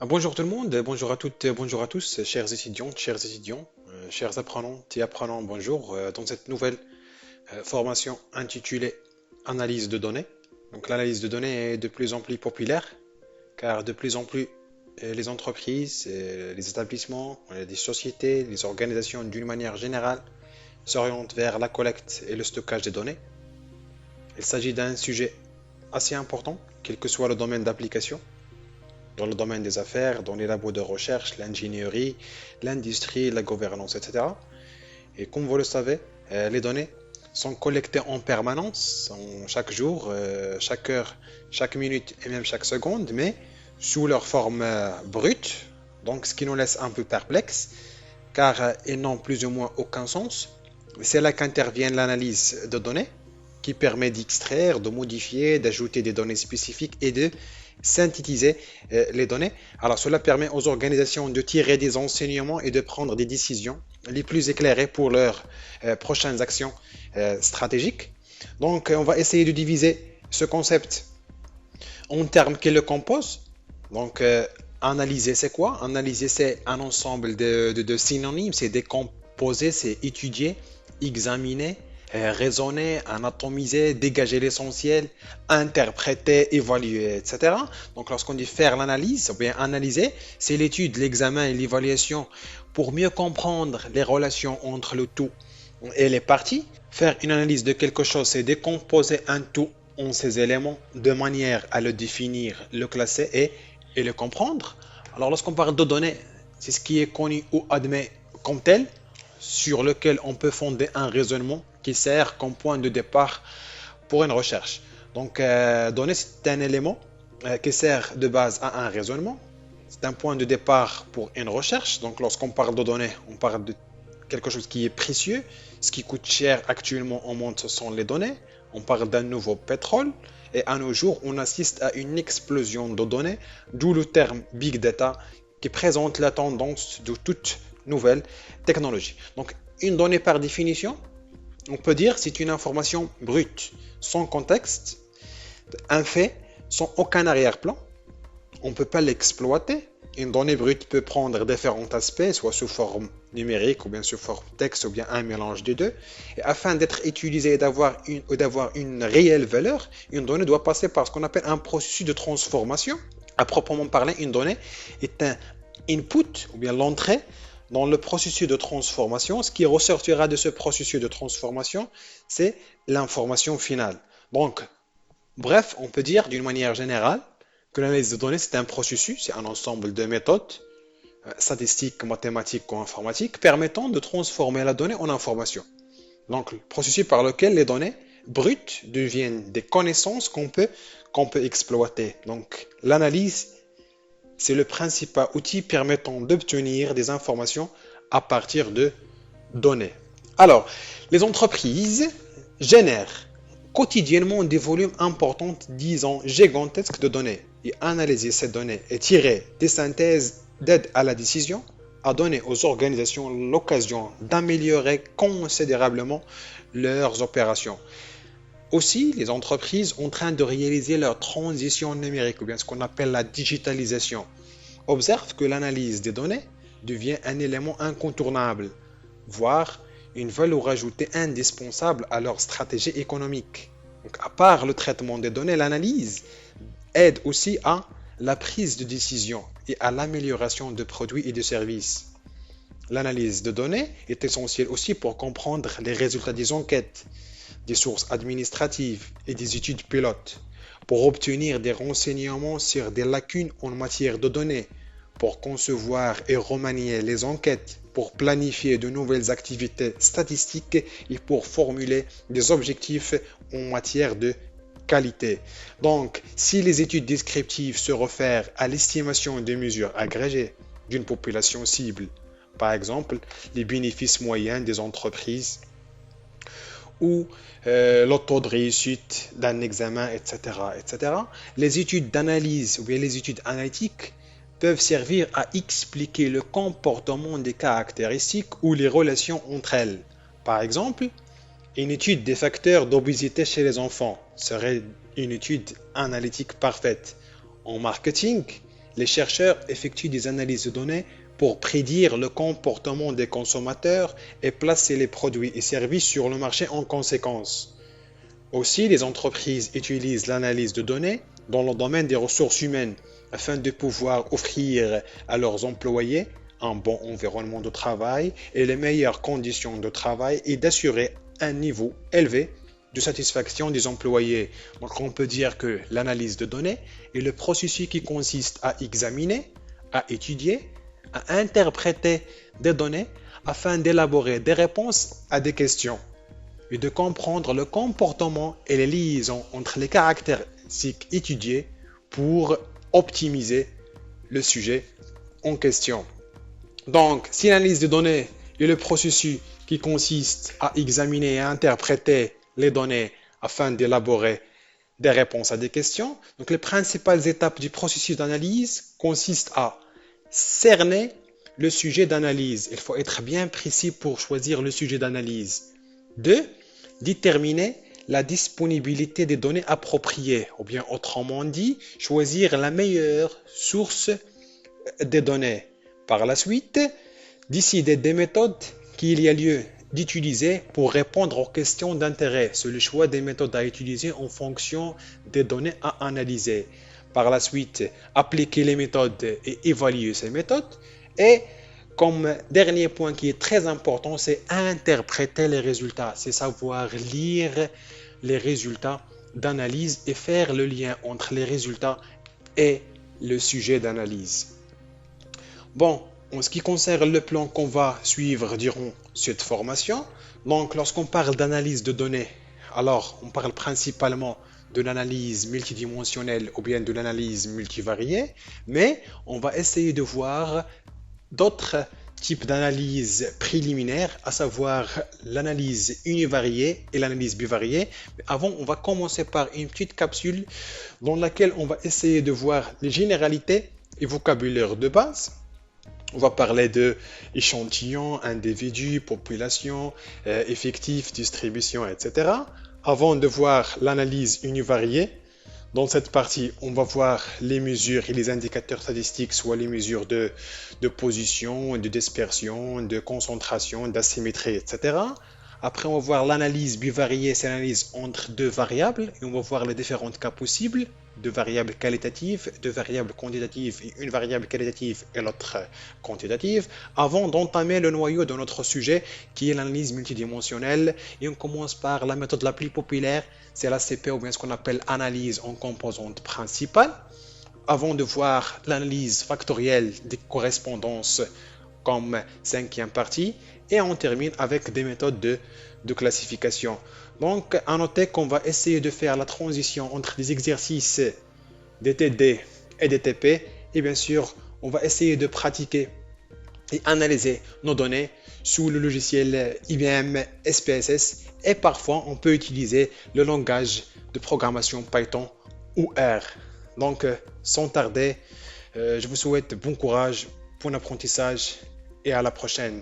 Bonjour tout le monde, bonjour à toutes, bonjour à tous, chers étudiantes, chers étudiants, chers apprenantes et apprenants, bonjour, dans cette nouvelle formation intitulée Analyse de données. Donc l'analyse de données est de plus en plus populaire car de plus en plus les entreprises, les établissements, les sociétés, les organisations d'une manière générale s'orientent vers la collecte et le stockage des données. Il s'agit d'un sujet assez important, quel que soit le domaine d'application dans le domaine des affaires, dans les labos de recherche, l'ingénierie, l'industrie, la gouvernance, etc. Et comme vous le savez, les données sont collectées en permanence, chaque jour, chaque heure, chaque minute et même chaque seconde, mais sous leur forme brute, donc ce qui nous laisse un peu perplexes, car ils n'ont plus ou moins aucun sens. C'est là qu'intervient l'analyse de données, qui permet d'extraire, de modifier, d'ajouter des données spécifiques et de synthétiser les données. Alors cela permet aux organisations de tirer des enseignements et de prendre des décisions les plus éclairées pour leurs prochaines actions stratégiques. Donc on va essayer de diviser ce concept en termes qui le composent. Donc analyser c'est quoi? Analyser c'est un ensemble de synonymes, c'est décomposer, c'est étudier, examiner, raisonner, anatomiser, dégager l'essentiel, interpréter, évaluer, etc. Donc lorsqu'on dit faire l'analyse, ou bien analyser, c'est l'étude, l'examen et l'évaluation pour mieux comprendre les relations entre le tout et les parties. Faire une analyse de quelque chose, c'est décomposer un tout en ses éléments de manière à le définir, le classer et le comprendre. Alors lorsqu'on parle de données, c'est ce qui est connu ou admis comme tel, sur lequel on peut fonder un raisonnement qui sert comme point de départ pour une recherche. Donc, données, c'est un élément qui sert de base à un raisonnement. C'est un point de départ pour une recherche. Donc, lorsqu'on parle de données, on parle de quelque chose qui est précieux. Ce qui coûte cher actuellement au monde, ce sont les données. On parle d'un nouveau pétrole. Et à nos jours, on assiste à une explosion de données, d'où le terme Big Data, qui présente la tendance de toute nouvelle technologie. Donc, une donnée par définition, on peut dire c'est une information brute, sans contexte, un fait, sans aucun arrière-plan. On ne peut pas l'exploiter. Une donnée brute peut prendre différents aspects, soit sous forme numérique, ou bien sous forme texte, ou bien un mélange des deux. Et afin d'être utilisée et d'avoir une réelle valeur, une donnée doit passer par ce qu'on appelle un processus de transformation. À proprement parler, une donnée est un input, ou bien l'entrée dans le processus de transformation. Ce qui ressortira de ce processus de transformation, c'est l'information finale. Donc, bref, on peut dire d'une manière générale que l'analyse de données, c'est un processus, c'est un ensemble de méthodes statistiques, mathématiques ou informatiques permettant de transformer la donnée en information. Donc, le processus par lequel les données brutes deviennent des connaissances qu'on peut exploiter. Donc, l'analyse, c'est le principal outil permettant d'obtenir des informations à partir de données. Alors, les entreprises génèrent quotidiennement des volumes importants, disons gigantesques de données. Et analyser ces données et tirer des synthèses d'aide à la décision a donné aux organisations l'occasion d'améliorer considérablement leurs opérations. Aussi, les entreprises sont en train de réaliser leur transition numérique, ou bien ce qu'on appelle la digitalisation. Observe que l'analyse des données devient un élément incontournable, voire une valeur ajoutée indispensable à leur stratégie économique. Donc, à part le traitement des données, l'analyse aide aussi à la prise de décision et à l'amélioration de produits et de services. L'analyse de données est essentielle aussi pour comprendre les résultats des enquêtes, des sources administratives et des études pilotes, pour obtenir des renseignements sur des lacunes en matière de données, pour concevoir et remanier les enquêtes, pour planifier de nouvelles activités statistiques et pour formuler des objectifs en matière de qualité. Donc, si les études descriptives se réfèrent à l'estimation des mesures agrégées d'une population cible, par exemple les bénéfices moyens des entreprises ou le taux de réussite d'un examen, etc., etc., les études d'analyse ou bien les études analytiques peuvent servir à expliquer le comportement des caractéristiques ou les relations entre elles. Par exemple, une étude des facteurs d'obésité chez les enfants serait une étude analytique parfaite. En marketing, Les chercheurs effectuent des analyses de données pour prédire le comportement des consommateurs et placer les produits et services sur le marché en conséquence. Aussi, les entreprises utilisent l'analyse de données dans le domaine des ressources humaines afin de pouvoir offrir à leurs employés un bon environnement de travail et les meilleures conditions de travail et d'assurer un niveau élevé de satisfaction des employés. Donc on peut dire que l'analyse de données est le processus qui consiste à examiner, à étudier, à interpréter des données afin d'élaborer des réponses à des questions et de comprendre le comportement et les liaisons entre les caractéristiques étudiées pour optimiser le sujet en question. Donc, si l'analyse de données est le processus qui consiste à examiner et à interpréter les données afin d'élaborer des réponses à des questions, donc les principales étapes du processus d'analyse consistent à cerner le sujet d'analyse. Il faut être bien précis pour choisir le sujet d'analyse. 2. Déterminer la disponibilité des données appropriées, ou bien autrement dit, choisir la meilleure source des données. Par la suite, décider des méthodes qu'il y a lieu d'utiliser pour répondre aux questions d'intérêt. C'est le choix des méthodes à utiliser en fonction des données à analyser. Par la suite, appliquer les méthodes et évaluer ces méthodes. Et comme dernier point qui est très important, c'est interpréter les résultats. C'est savoir lire les résultats d'analyse et faire le lien entre les résultats et le sujet d'analyse. Bon, en ce qui concerne le plan qu'on va suivre durant cette formation, donc lorsqu'on parle d'analyse de données, alors on parle principalement de l'analyse multidimensionnelle ou bien de l'analyse multivariée, mais on va essayer de voir d'autres types d'analyse préliminaires, à savoir l'analyse univariée et l'analyse bivariée. Mais avant, on va commencer par une petite capsule dans laquelle on va essayer de voir les généralités et vocabulaire de base. On va parler de échantillons, individus, population, effectifs, distribution, etc. Avant de voir l'analyse univariée, dans cette partie, on va voir les mesures et les indicateurs statistiques, soit les mesures de position, de dispersion, de concentration, d'asymétrie, etc. Après, on va voir l'analyse bivariée, c'est l'analyse entre deux variables, et on va voir les différents cas possibles, de variables qualitatives, de variables quantitatives, et une variable qualitative et l'autre quantitative, avant d'entamer le noyau de notre sujet, qui est l'analyse multidimensionnelle. Et on commence par la méthode la plus populaire, c'est l'ACP, ou bien ce qu'on appelle analyse en composantes principales, avant de voir l'analyse factorielle des correspondances comme cinquième partie, et on termine avec des méthodes de classification. Donc, à noter qu'on va essayer de faire la transition entre des exercices DTD et DTP, et bien sûr, on va essayer de pratiquer et analyser nos données sous le logiciel IBM SPSS, et parfois on peut utiliser le langage de programmation Python ou R. Donc, sans tarder, je vous souhaite bon courage, bon apprentissage et à la prochaine.